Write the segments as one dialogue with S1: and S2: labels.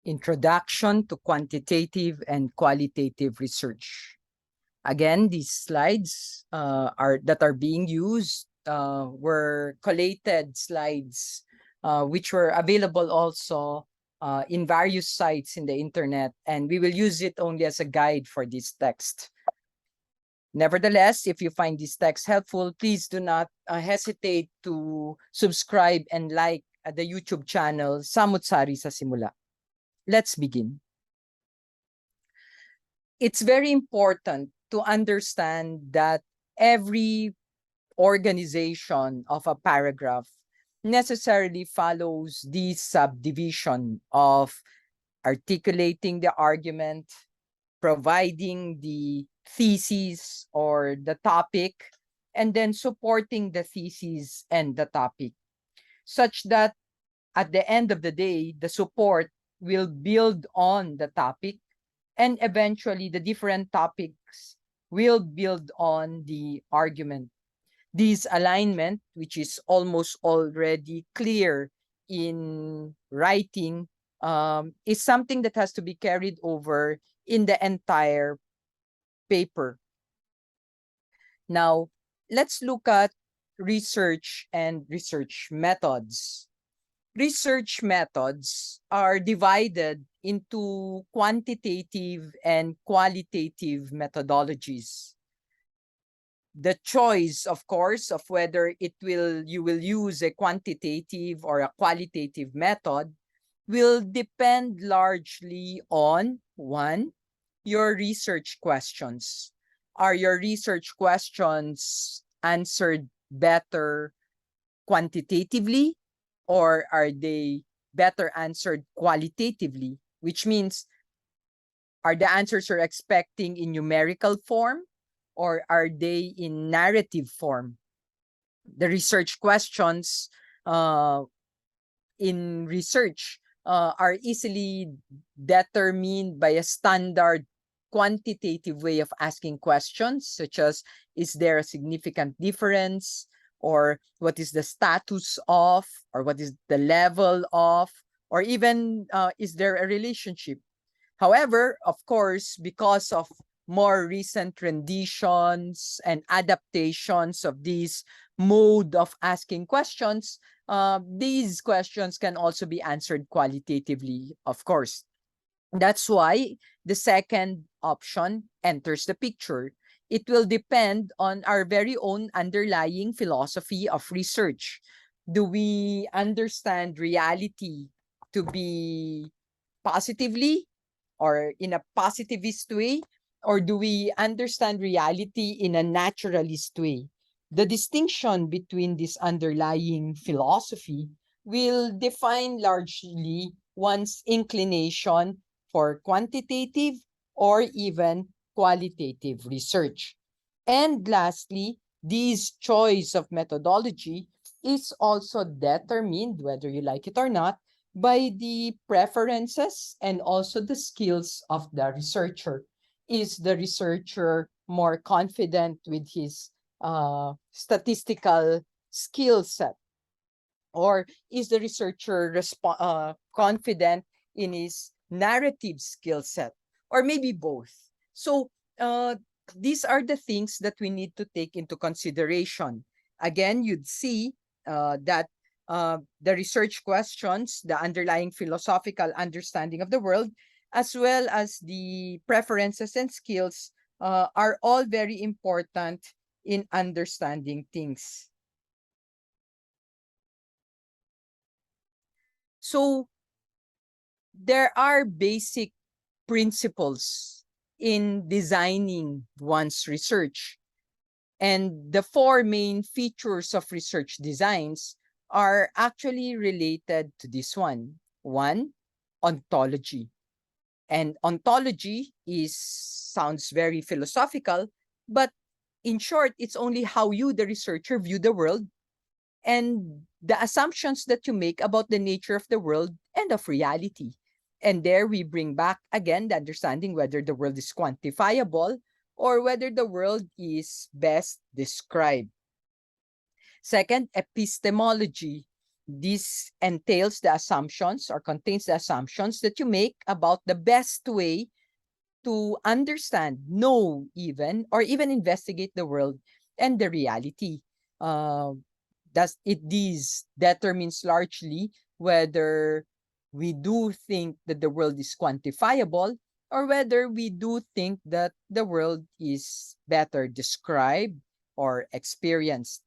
S1: Introduction to Quantitative and Qualitative Research. Again, these slides that are being used were collated slides which were available also in various sites in the internet, and we will use it only as a guide for this text. Nevertheless, if you find this text helpful, please do not hesitate to subscribe and like the YouTube channel Samo't sa Simula. Let's begin. It's very important to understand that every organization of a paragraph necessarily follows the subdivision of articulating the argument, providing the thesis or the topic, and then supporting the thesis and the topic, such that at the end of the day, the support will build on the topic, and eventually the different topics will build on the argument. This alignment, which is almost already clear in writing, is something that has to be carried over in the entire paper. Now, let's look at research and research methods. Research methods are divided into quantitative and qualitative methodologies. The choice, of course, of whether you will use a quantitative or a qualitative method will depend largely on, one, your research questions. Are your research questions answered better quantitatively, or are they better answered qualitatively? Which means, are the answers you're expecting in numerical form, or are they in narrative form? The research questions in research are easily determined by a standard quantitative way of asking questions, such as, is there a significant difference, or what is the status of, or what is the level of, or even is there a relationship? However, of course, because of more recent renditions and adaptations of this mode of asking questions, these questions can also be answered qualitatively, of course. That's why the second option enters the picture. It will depend on our very own underlying philosophy of research. Do we understand reality to be positively or in a positivist way, or do we understand reality in a naturalist way? The distinction between this underlying philosophy will define largely one's inclination for quantitative or even qualitative research. And lastly, this choice of methodology is also determined, whether you like it or not, by the preferences and also the skills of the researcher. Is the researcher more confident with his statistical skill set? Or is the researcher confident in his narrative skill set? Or maybe both. So these are the things that we need to take into consideration. Again, you'd see that the research questions, the underlying philosophical understanding of the world, as well as the preferences and skills are all very important in understanding things. So there are basic principles in designing one's research. And the four main features of research designs are actually related to this one. One, ontology. And ontology sounds very philosophical, but in short, it's only how you, the researcher, view the world and the assumptions that you make about the nature of the world and of reality. And there we bring back again the understanding whether the world is quantifiable or whether the world is best described. Second, epistemology. This entails the assumptions or contains the assumptions that you make about the best way to understand, know even, or even investigate the world and the reality. These determines largely whether we do think that the world is quantifiable or whether we do think that the world is better described or experienced.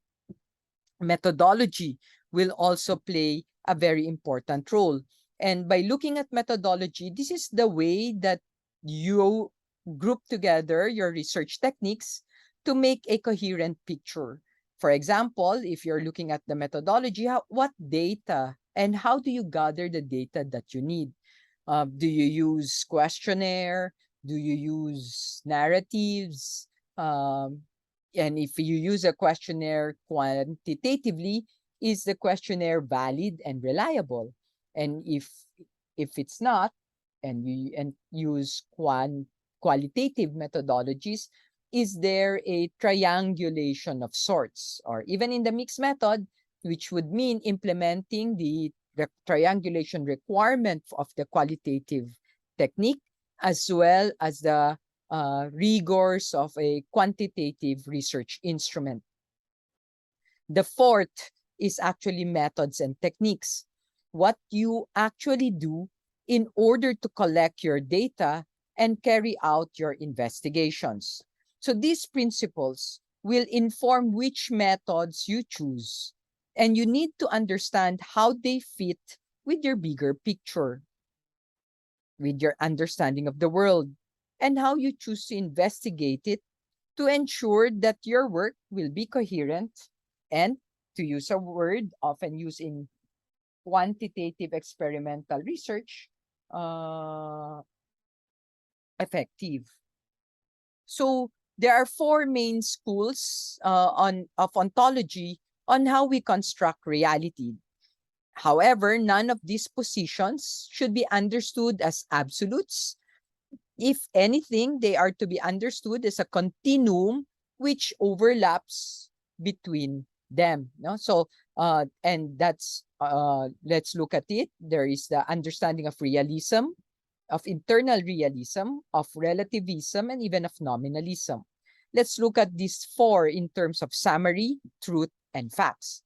S1: Methodology will also play a very important role. And by looking at methodology, this is the way that you group together your research techniques to make a coherent picture. For example, if you're looking at the methodology, what data and how do you gather the data that you need? Do you use questionnaire? Do you use narratives? Um, and if you use a questionnaire quantitatively, is the questionnaire valid and reliable? And if it's not, and you use qualitative methodologies, is there a triangulation of sorts? Or even in the mixed method, which would mean implementing the triangulation requirement of the qualitative technique, as well as the rigors of a quantitative research instrument. The fourth is actually methods and techniques. What you actually do in order to collect your data and carry out your investigations. So these principles will inform which methods you choose, and you need to understand how they fit with your bigger picture, with your understanding of the world, and how you choose to investigate it to ensure that your work will be coherent and, to use a word often used in quantitative experimental research, effective. So there are four main schools of ontology on how we construct reality. However, none of these positions should be understood as absolutes. If anything, they are to be understood as a continuum which overlaps between them. No? So, and that's, let's look at it. There is the understanding of realism, of internal realism, of relativism, and even of nominalism. Let's look at these four in terms of summary, truth, and facts.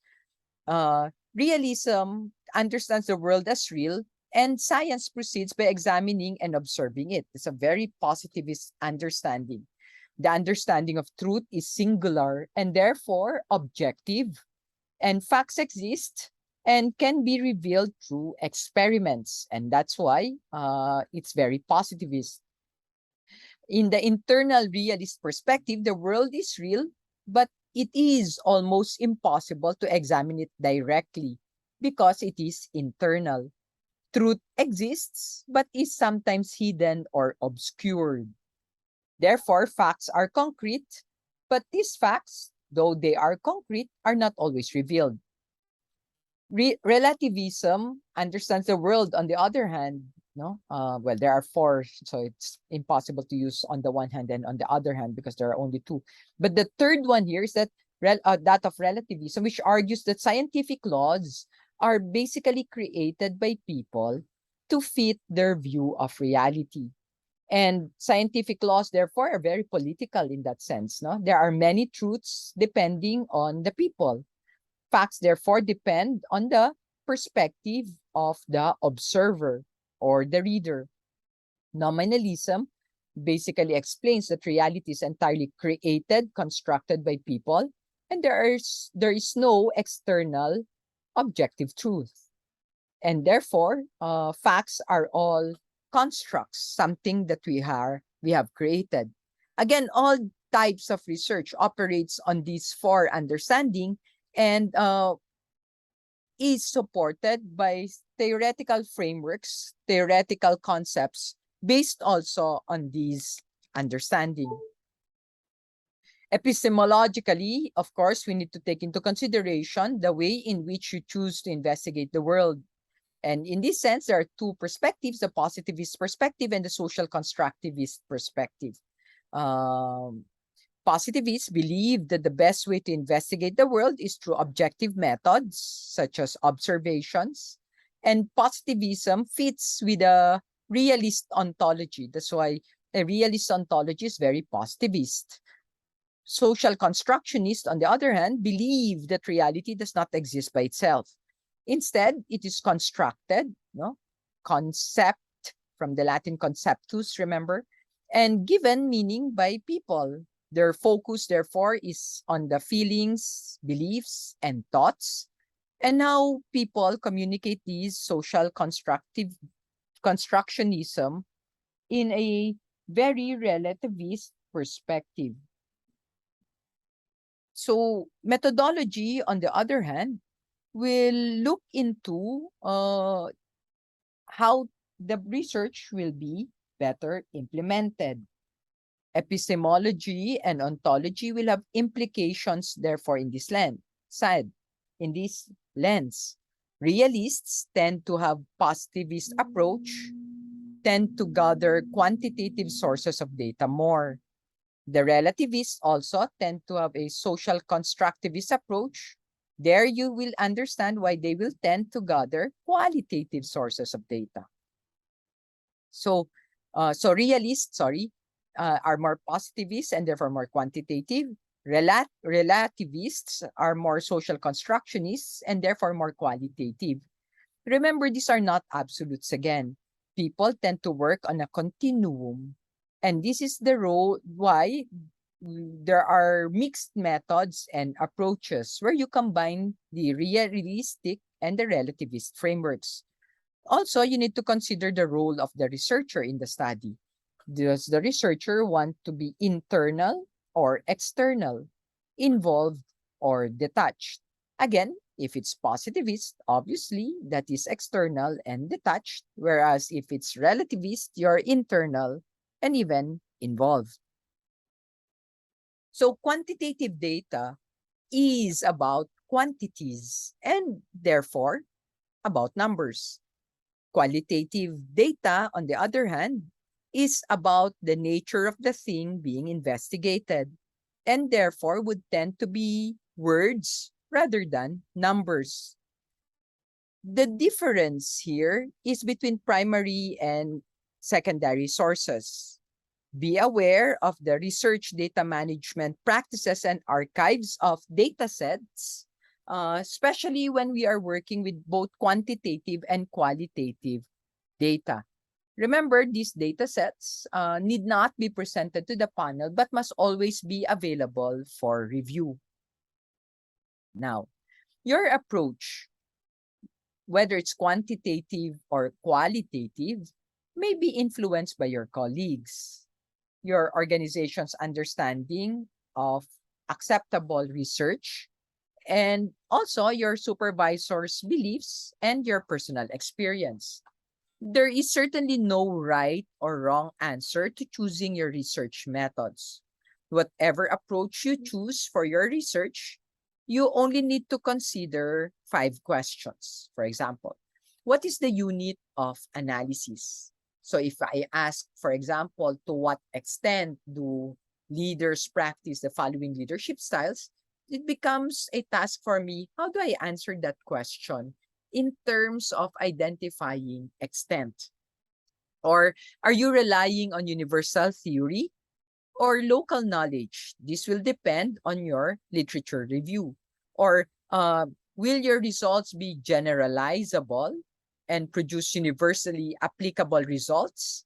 S1: Realism understands the world as real, and science proceeds by examining and observing it. It's a very positivist understanding. The understanding of truth is singular and therefore objective, and facts exist and can be revealed through experiments. And that's why it's very positivist. In the internal realist perspective, the world is real, but it is almost impossible to examine it directly because it is internal. Truth exists, but is sometimes hidden or obscured. Therefore, facts are concrete, but these facts, though they are concrete, are not always revealed. Relativism understands the world, on the other hand, no? Well, there are four, so it's impossible to use on the one hand and on the other hand because there are only two. But the third one here is that that of relativism, which argues that scientific laws are basically created by people to fit their view of reality. And scientific laws, therefore, are very political in that sense. No, there are many truths depending on the people. Facts, therefore, depend on the perspective of the observer or the reader. Nominalism basically explains that reality is entirely created, constructed by people, and there is no external objective truth. And therefore, facts are all constructs, something that we have created. Again, all types of research operates on these four understanding and is supported by theoretical frameworks, theoretical concepts based also on these understanding. Epistemologically, of course, we need to take into consideration the way in which you choose to investigate the world. And in this sense, there are two perspectives, the positivist perspective and the social constructivist perspective. Positivists believe that the best way to investigate the world is through objective methods, such as observations. And positivism fits with a realist ontology. That's why a realist ontology is very positivist. Social constructionists, on the other hand, believe that reality does not exist by itself. Instead, it is constructed, no? Concept from the Latin conceptus, remember, and given meaning by people. Their focus, therefore, is on the feelings, beliefs, and thoughts, and how people communicate these social constructionism in a very relativist perspective. So methodology, on the other hand, will look into how the research will be better implemented. Epistemology and ontology will have implications, therefore, in this in this lens. Realists tend to have positivist approach, tend to gather quantitative sources of data more. The relativists also tend to have a social constructivist approach. There you will understand why they will tend to gather qualitative sources of data. So, realists, are more positivist and therefore more quantitative. Relativists are more social constructionists and therefore more qualitative. Remember, these are not absolutes again. People tend to work on a continuum. And this is the role why there are mixed methods and approaches where you combine the realistic and the relativist frameworks. Also, you need to consider the role of the researcher in the study. Does the researcher want to be internal or external, involved or detached? Again, if it's positivist, obviously that is external and detached, whereas if it's relativist, you're internal and even involved. So quantitative data is about quantities and therefore about numbers. Qualitative data, on the other hand, is about the nature of the thing being investigated and therefore would tend to be words rather than numbers. The difference here is between primary and secondary sources. Be aware of the research data management practices and archives of data sets, especially when we are working with both quantitative and qualitative data. Remember, these data sets need not be presented to the panel but must always be available for review. Now, your approach, whether it's quantitative or qualitative, may be influenced by your colleagues, your organization's understanding of acceptable research, and also your supervisor's beliefs and your personal experience. There is certainly no right or wrong answer to choosing your research methods. Whatever approach you choose for your research, you only need to consider 5 questions. For example, what is the unit of analysis? So if I ask, for example, to what extent do leaders practice the following leadership styles, it becomes a task for me. How do I answer that question in terms of identifying extent? Or are you relying on universal theory or local knowledge? This will depend on your literature review. Or will your results be generalizable and produce universally applicable results?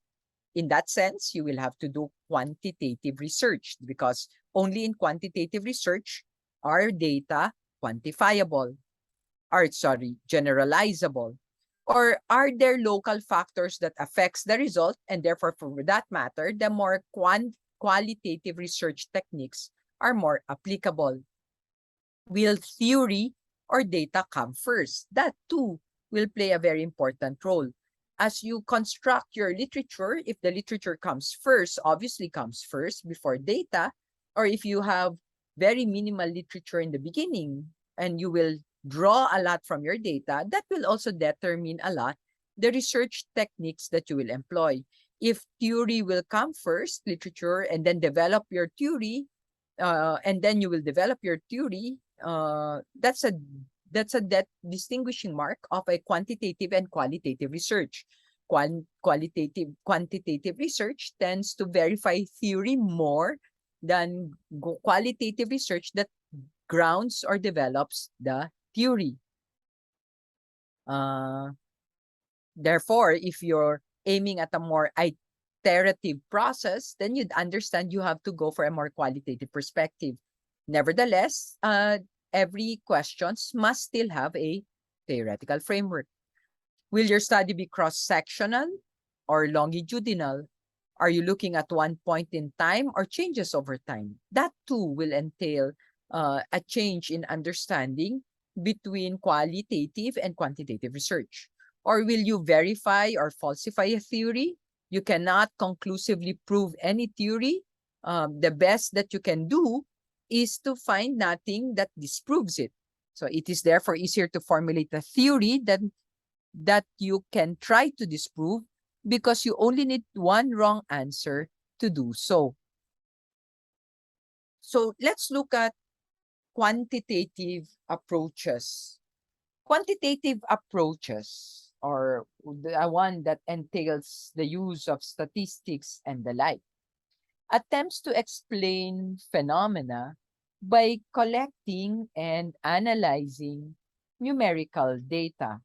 S1: In that sense, you will have to do quantitative research because only in quantitative research are data quantifiable, generalizable. Or are there local factors that affects the result and therefore for that matter, the more qualitative research techniques are more applicable? Will theory or data come first? That too will play a very important role. As you construct your literature, if the literature comes first, obviously comes first before data, or if you have very minimal literature in the beginning and you will draw a lot from your data, that will also determine a lot the research techniques that you will employ. If theory will come first, literature, and then develop your theory, and then you will develop your theory. That's a distinguishing mark of a quantitative and qualitative research. Quantitative research tends to verify theory more than qualitative research that grounds or develops the theory. Therefore, if you're aiming at a more iterative process, then you'd understand you have to go for a more qualitative perspective. Nevertheless, every questions must still have a theoretical framework. Will your study be cross-sectional or longitudinal? Are you looking at one point in time or changes over time? That too will entail a change in understanding between qualitative and quantitative research. Or will you verify or falsify a theory? You cannot conclusively prove any theory. The best that you can do is to find nothing that disproves it. So it is therefore easier to formulate a theory than that you can try to disprove, because you only need one wrong answer to do so. So let's look at quantitative approaches. Quantitative approaches, or the one that entails the use of statistics and the like, attempts to explain phenomena by collecting and analyzing numerical data.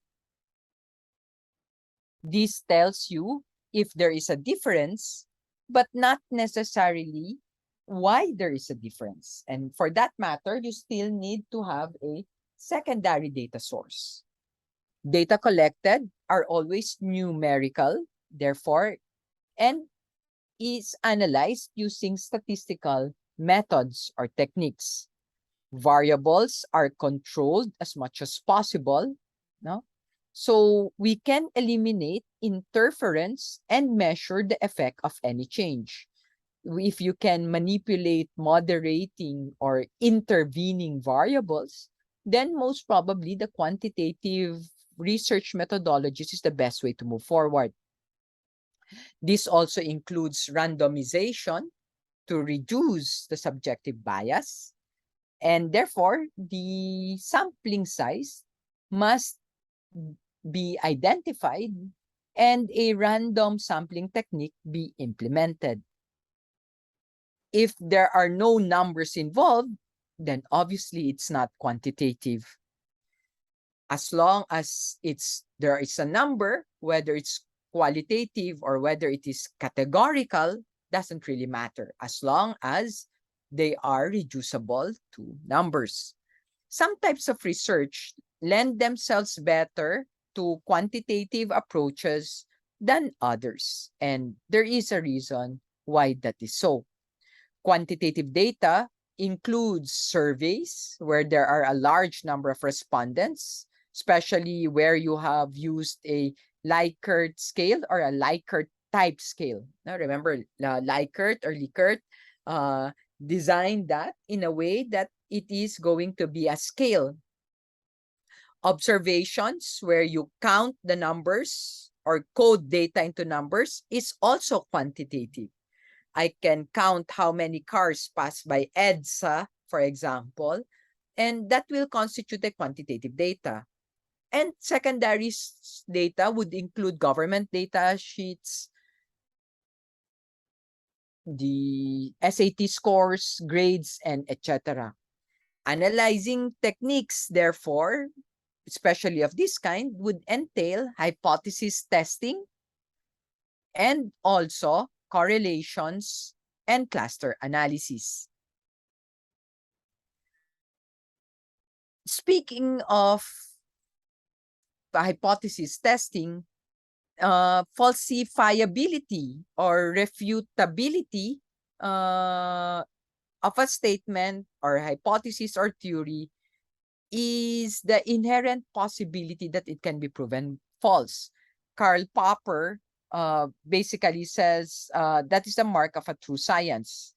S1: This tells you if there is a difference, but not necessarily why there is a difference. And for that matter, you still need to have a secondary data source. Data collected are always numerical, therefore, and is analyzed using statistical methods or techniques. Variables are controlled as much as possible, no? So we can eliminate interference and measure the effect of any change. If you can manipulate moderating or intervening variables, then most probably the quantitative research methodologies is the best way to move forward. This also includes randomization to reduce the subjective bias, and therefore the sampling size must be identified and a random sampling technique be implemented. If there are no numbers involved, then obviously it's not quantitative. As long as there is a number, whether it's qualitative or whether it is categorical, doesn't really matter, as long as they are reducible to numbers. Some types of research lend themselves better to quantitative approaches than others, and there is a reason why that is so. Quantitative data includes surveys where there are a large number of respondents, especially where you have used a Likert scale or a Likert type scale. Now, remember, Likert or Likert designed that in a way that it is going to be a scale. Observations where you count the numbers or code data into numbers is also quantitative. I can count how many cars pass by EDSA, for example, and that will constitute a quantitative data. And secondary data would include government data sheets, the SAT scores, grades, and etc. Analyzing techniques, therefore, especially of this kind, would entail hypothesis testing and also correlations and cluster analysis. Speaking of hypothesis testing, falsifiability or refutability of a statement or hypothesis or theory is the inherent possibility that it can be proven false. Karl Popper basically says that is the mark of a true science.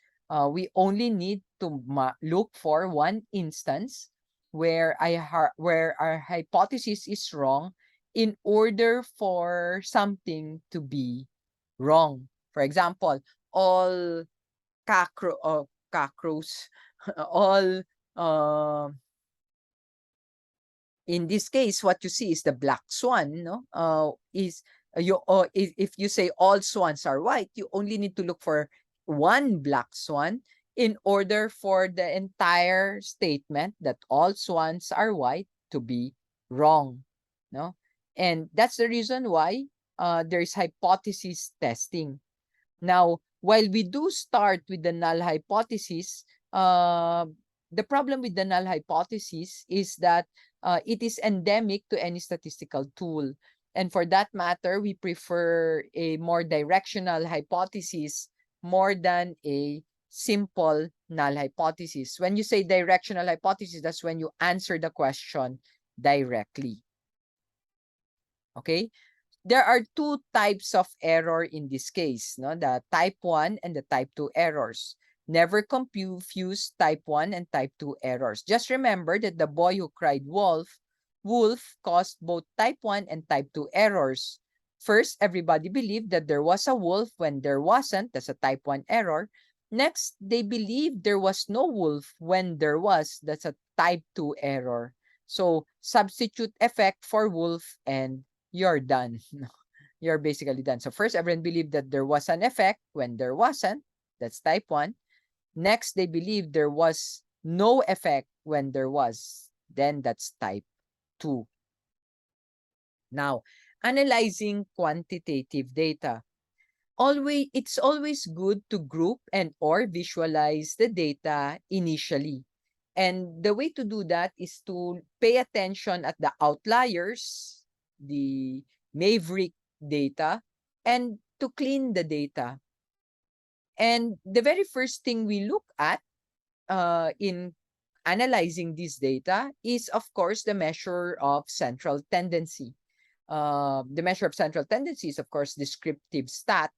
S1: We only need to look for one instance where our hypothesis is wrong in order for something to be wrong. For example, all cockroaches all in this case, what you see is the black swan, no? Is you if you say all swans are white, you only need to look for one black swan in order for the entire statement that all swans are white to be wrong, no? And that's the reason why there is hypothesis testing. Now, while we do start with the null hypothesis, the problem with the null hypothesis is that it is endemic to any statistical tool. And for that matter, we prefer a more directional hypothesis more than a simple null hypothesis. When you say directional hypothesis, that's when you answer the question directly. Okay? There are two types of error in this case, no? The type 1 and the type 2 errors. Never confuse type 1 and type 2 errors. Just remember that the boy who cried wolf caused both type 1 and type 2 errors. First, everybody believed that there was a wolf when there wasn't. That's a type 1 error. Next, they believed there was no wolf when there was. That's a type 2 error. So, substitute effect for wolf and you're done. You're basically done. So first, everyone believed that there was an effect when there wasn't. That's type 1. Next, they believed there was no effect when there was. Then that's type 2. Now, analyzing quantitative data. It's always good to group and or visualize the data initially. And the way to do that is to pay attention at the outliers, the maverick data, and to clean the data. And the very first thing we look at in analyzing this data is, of course, the measure of central tendency. The measure of central tendency is, of course, descriptive stat,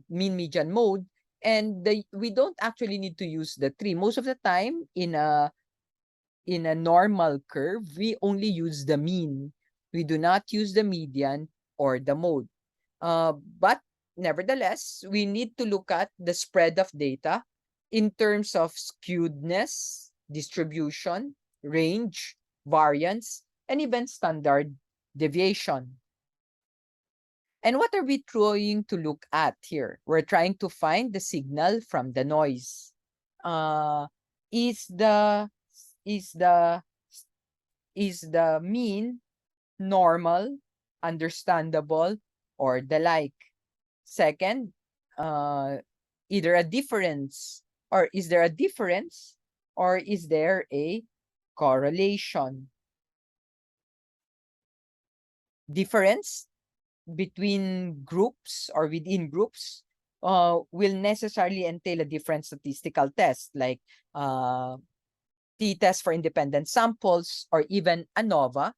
S1: mean, median, mode, and we don't actually need to use the tree. Most of the time, in a normal curve, we only use the mean. We do not use the median or the mode. But nevertheless, we need to look at the spread of data in terms of skewedness, distribution, range, variance, and even standard deviation. And what are we trying to look at here? We're trying to find the signal from the noise. Is the mean normal, understandable, or the like? Second, either a difference, or is there a difference, or is there a correlation? Difference between groups or within groups will necessarily entail a different statistical test, like t-test for independent samples or even ANOVA.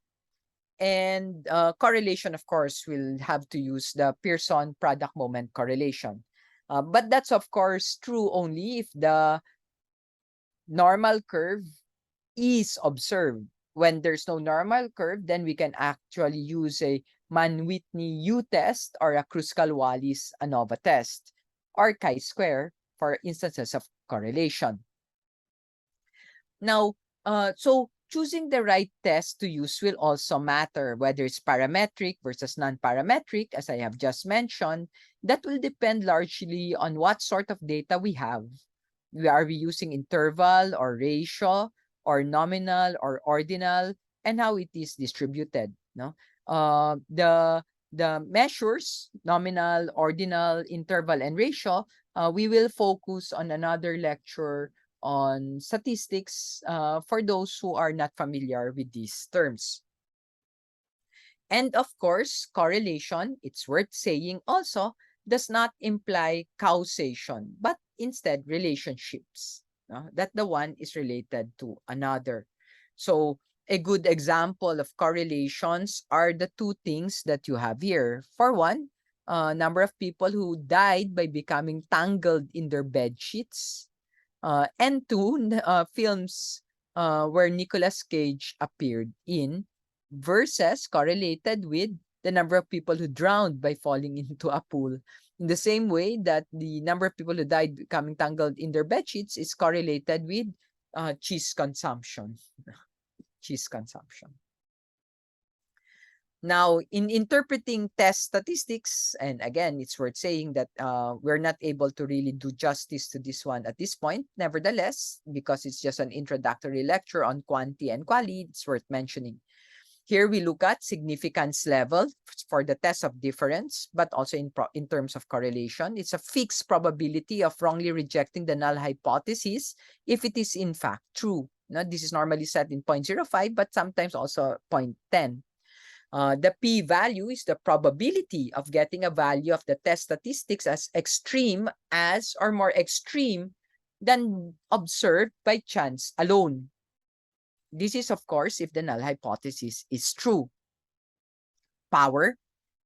S1: And correlation, of course, will have to use the Pearson product moment correlation. But that's, of course, true only if the normal curve is observed. When there's no normal curve, then we can actually use a Mann-Whitney U-test or a Kruskal-Wallis ANOVA test or chi-square for instances of correlation. Now, so choosing the right test to use will also matter, whether it's parametric versus non-parametric, as I have just mentioned. That will depend largely on what sort of data we have. Are we using interval or ratio or nominal or ordinal, and how it is distributed? No, the measures, nominal, ordinal, interval, and ratio, we will focus on another lecture on statistics for those who are not familiar with these terms. And of course, correlation, it's worth saying also, does not imply causation, but instead relationships. That the one is related to another. So a good example of correlations are the two things that you have here. For one, number of people who died by becoming tangled in their bed sheets. And two, films where Nicolas Cage appeared in versus correlated with the number of people who drowned by falling into a pool. In the same way that the number of people who died becoming tangled in their bed sheets is correlated with cheese consumption. Cheese consumption. Now, in interpreting test statistics, and again, it's worth saying that we're not able to really do justice to this one at this point. Nevertheless, because it's just an introductory lecture on quanti and quali, it's worth mentioning. Here we look at significance level for the test of difference, but also in terms of correlation. It's a fixed probability of wrongly rejecting the null hypothesis if it is in fact true. Now, this is normally set in 0.05, but sometimes also 0.10. The p-value is the probability of getting a value of the test statistics as extreme as or more extreme than observed by chance alone. This is, of course, if the null hypothesis is true. Power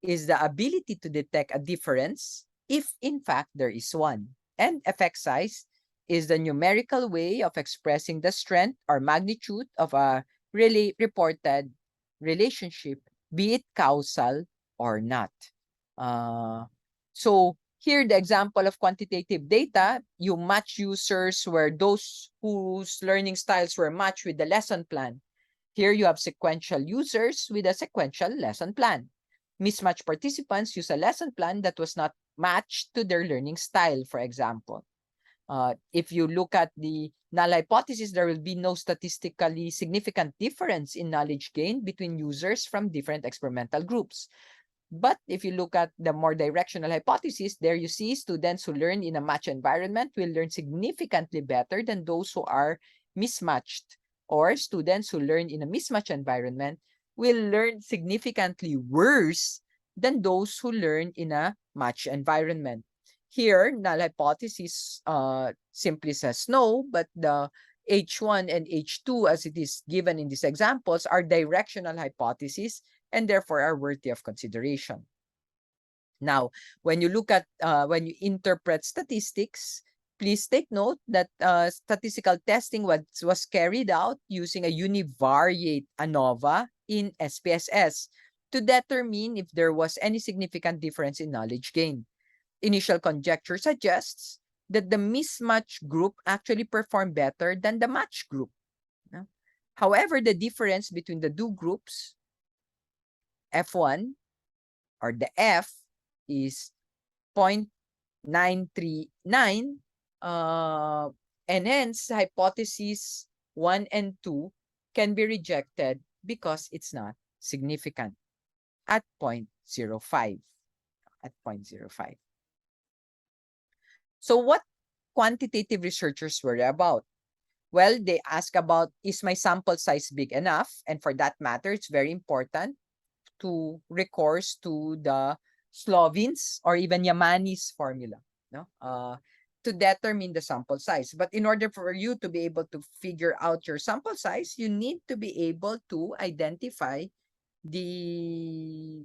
S1: is the ability to detect a difference if, in fact, there is one. And effect size is the numerical way of expressing the strength or magnitude of a reported relationship, be it causal or not. So here, the example of quantitative data, you match users where those whose learning styles were matched with the lesson plan. Here you have sequential users with a sequential lesson plan. Mismatched participants use a lesson plan that was not matched to their learning style, for example. If you look at the null hypothesis, there will be no statistically significant difference in knowledge gain between users from different experimental groups. But if you look at the more directional hypothesis, there you see students who learn in a matched environment will learn significantly better than those who are mismatched, or students who learn in a mismatched environment will learn significantly worse than those who learn in a matched environment. Here, null hypothesis simply says no, but the H1 and H2, as it is given in these examples, are directional hypotheses and therefore are worthy of consideration. Now, when you look at, when you interpret statistics, please take note that statistical testing was carried out using a univariate ANOVA in SPSS to determine if there was any significant difference in knowledge gain. Initial conjecture suggests that the mismatched group actually performed better than the matched group. However, the difference between the two groups, F1 or the F, is 0.939, and hence hypothesis 1 and 2 can be rejected because it's not significant at 0.05. At 0.05. So what quantitative researchers were about? Well, they ask about, is my sample size big enough? And for that matter, it's very important to recourse to the Slovin's or even Yamani's formula, no? To determine the sample size. But in order for you to be able to figure out your sample size, you need to be able to identify the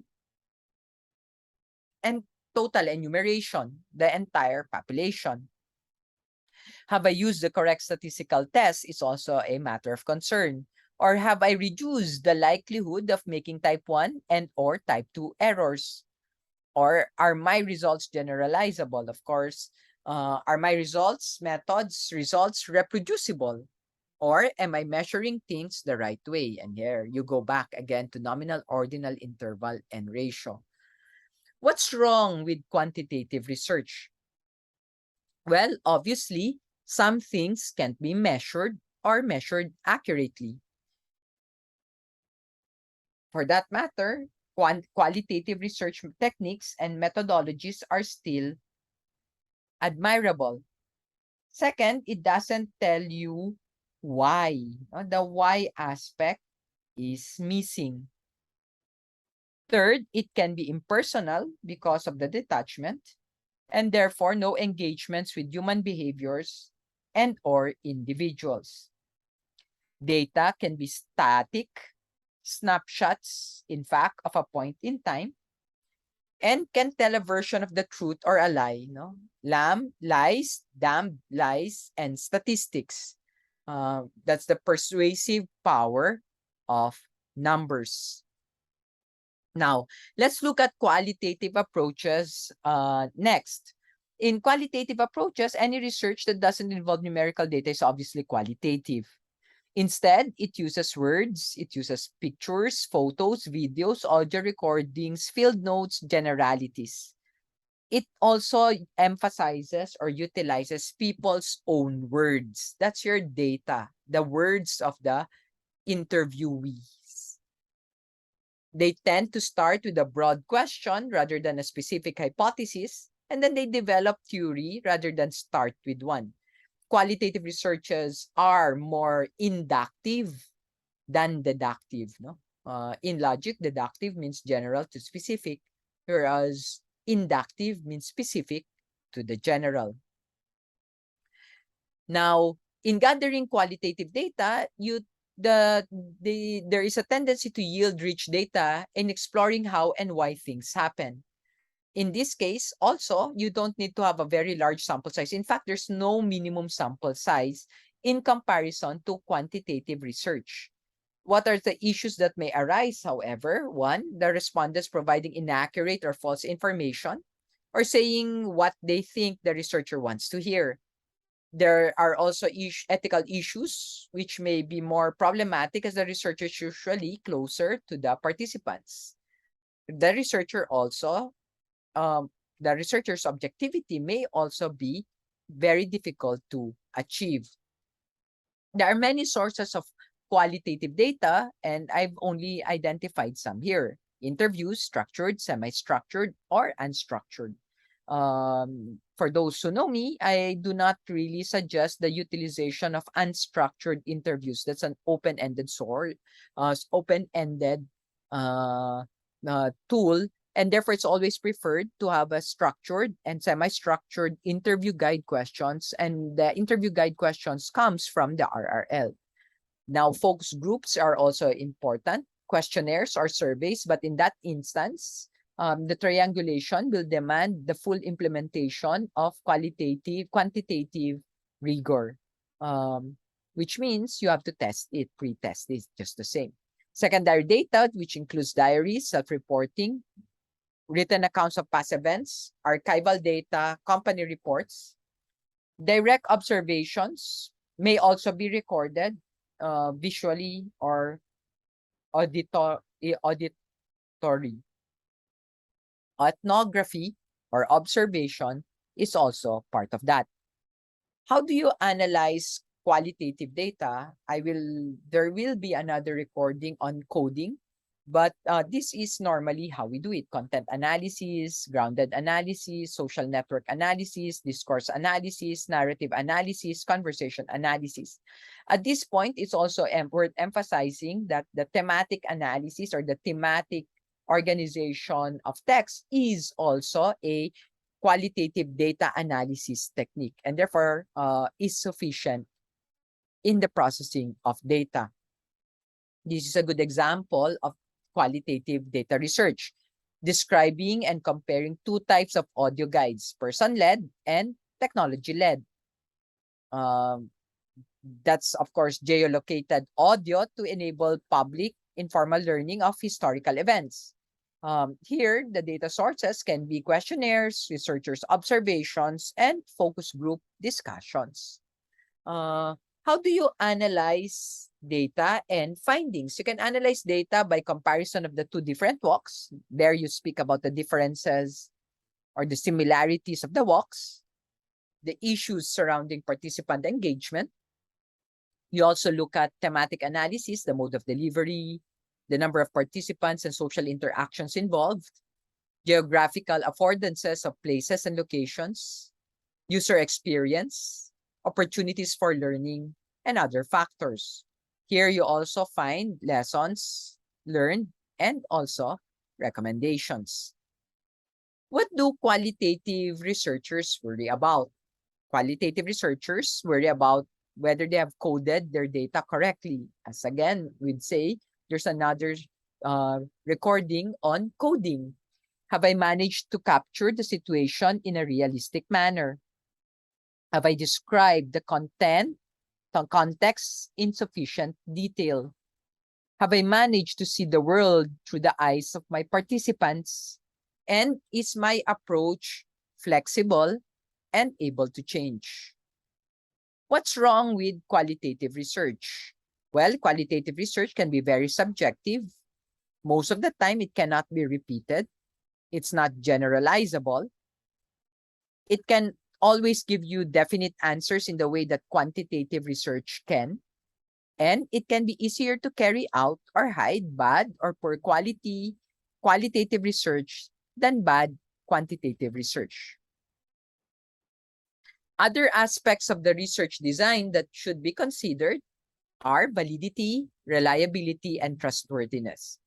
S1: total enumeration, the entire population. Have I used the correct statistical test is also a matter of concern. Or have I reduced the likelihood of making type 1 and or type 2 errors? Or are my results generalizable? Of course, are my methods results reproducible? Or am I measuring things the right way? And here you go back again to nominal, ordinal, interval, and ratio. What's wrong with quantitative research? Well, obviously, some things can't be measured or measured accurately. For that matter, qualitative research techniques and methodologies are still admirable. Second, it doesn't tell you why. The why aspect is missing. Third, it can be impersonal because of the detachment, and therefore no engagements with human behaviors and or individuals. Data can be static, snapshots, in fact, of a point in time, and can tell a version of the truth or a lie. No? Lamb, lies, damned lies, and statistics. That's the persuasive power of numbers. Now, let's look at qualitative approaches next. In qualitative approaches, any research that doesn't involve numerical data is obviously qualitative. Instead, it uses words, it uses pictures, photos, videos, audio recordings, field notes, generalities. It also emphasizes or utilizes people's own words. That's your data, the words of the interviewees. They tend to start with a broad question rather than a specific hypothesis, and then they develop theory rather than start with one. Qualitative researches are more inductive than deductive. No? In logic, deductive means general to specific, whereas inductive means specific to the general. Now, in gathering qualitative data, there is a tendency to yield rich data in exploring how and why things happen. In this case, also, you don't need to have a very large sample size. In fact, there's no minimum sample size in comparison to quantitative research. What are the issues that may arise, however? One, the respondents providing inaccurate or false information or saying what they think the researcher wants to hear. There are also ethical issues which may be more problematic as the researcher is usually closer to the participants. The researcher also, the researcher's objectivity may also be very difficult to achieve. There are many sources of qualitative data, and I've only identified some here. Interviews, structured, semi-structured, or unstructured. For those who know me, I do not really suggest the utilization of unstructured interviews. That's an open-ended source, open-ended tool, and therefore it's always preferred to have a structured and semi-structured interview guide questions, and the interview guide questions comes from the RRL. Now, focus groups are also important, questionnaires or surveys, but in that instance, the triangulation will demand the full implementation of quantitative rigor, which means you have to test it, pre-test it just the same. Secondary data, which includes diaries, self-reporting, written accounts of past events, archival data, company reports. Direct observations may also be recorded visually or auditory. Ethnography or observation is also part of that. How do you analyze qualitative data? There will be another recording on coding, but this is normally how we do it. Content analysis, grounded analysis, social network analysis, discourse analysis, narrative analysis, conversation analysis. At this point, it's also worth emphasizing that the thematic analysis or the thematic organization of text is also a qualitative data analysis technique, and therefore is sufficient in the processing of data. This is a good example of qualitative data research, describing and comparing two types of audio guides, person-led and technology-led. That's, of course, geolocated audio to enable public informal learning of historical events. Here, the data sources can be questionnaires, researchers' observations, and focus group discussions. How do you analyze data and findings? You can analyze data by comparison of the two different walks. There you speak about the differences or the similarities of the walks, the issues surrounding participant engagement. You also look at thematic analysis, the mode of delivery, the number of participants and social interactions involved, geographical affordances of places and locations, user experience, opportunities for learning, and other factors. Here you also find lessons learned and also recommendations. What do qualitative researchers worry about? Qualitative researchers worry about whether they have coded their data correctly. As again, we'd say, there's another recording on coding. Have I managed to capture the situation in a realistic manner? Have I described the content, the context in sufficient detail? Have I managed to see the world through the eyes of my participants? And is my approach flexible and able to change? What's wrong with qualitative research? Well, qualitative research can be very subjective. Most of the time, it cannot be repeated. It's not generalizable. It can always give you definite answers in the way that quantitative research can. And it can be easier to carry out or hide bad or poor quality qualitative research than bad quantitative research. Other aspects of the research design that should be considered are validity, reliability, and trustworthiness.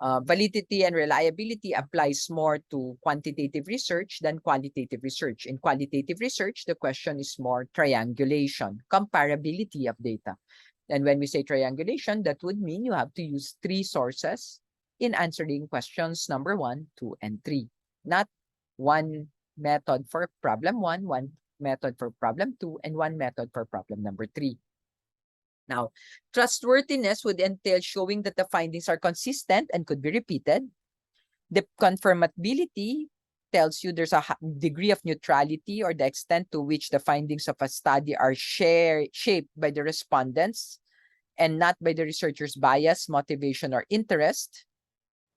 S1: Validity and reliability applies more to quantitative research than qualitative research. In qualitative research, the question is more triangulation, comparability of data. And when we say triangulation, that would mean you have to use 3 sources in answering questions number 1, 2, and 3. Not one method for problem 1, one method for problem 2, and one method for problem number 3. Now, trustworthiness would entail showing that the findings are consistent and could be repeated. The confirmability tells you there's a degree of neutrality or the extent to which the findings of a study are shaped by the respondents and not by the researcher's bias, motivation, or interest.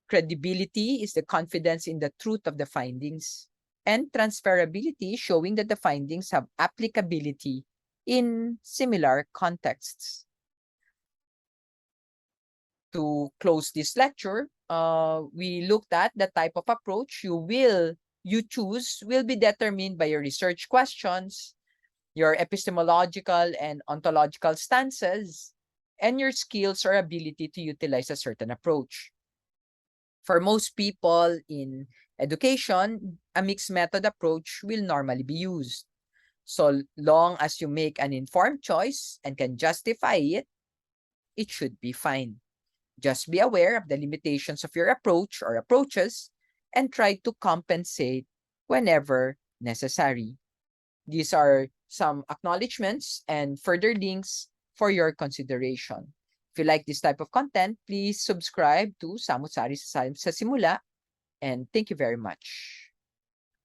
S1: Credibility is the confidence in the truth of the findings. And transferability, showing that the findings have applicability in similar contexts. To close this lecture, we looked at the type of approach you choose will be determined by your research questions, your epistemological and ontological stances, and your skills or ability to utilize a certain approach. For most people in education, a mixed method approach will normally be used. So long as you make an informed choice and can justify it, it should be fine. Just be aware of the limitations of your approach or approaches and try to compensate whenever necessary. These are some acknowledgements and further links for your consideration. If you like this type of content, please subscribe to Samo't sa Simula, and thank you very much.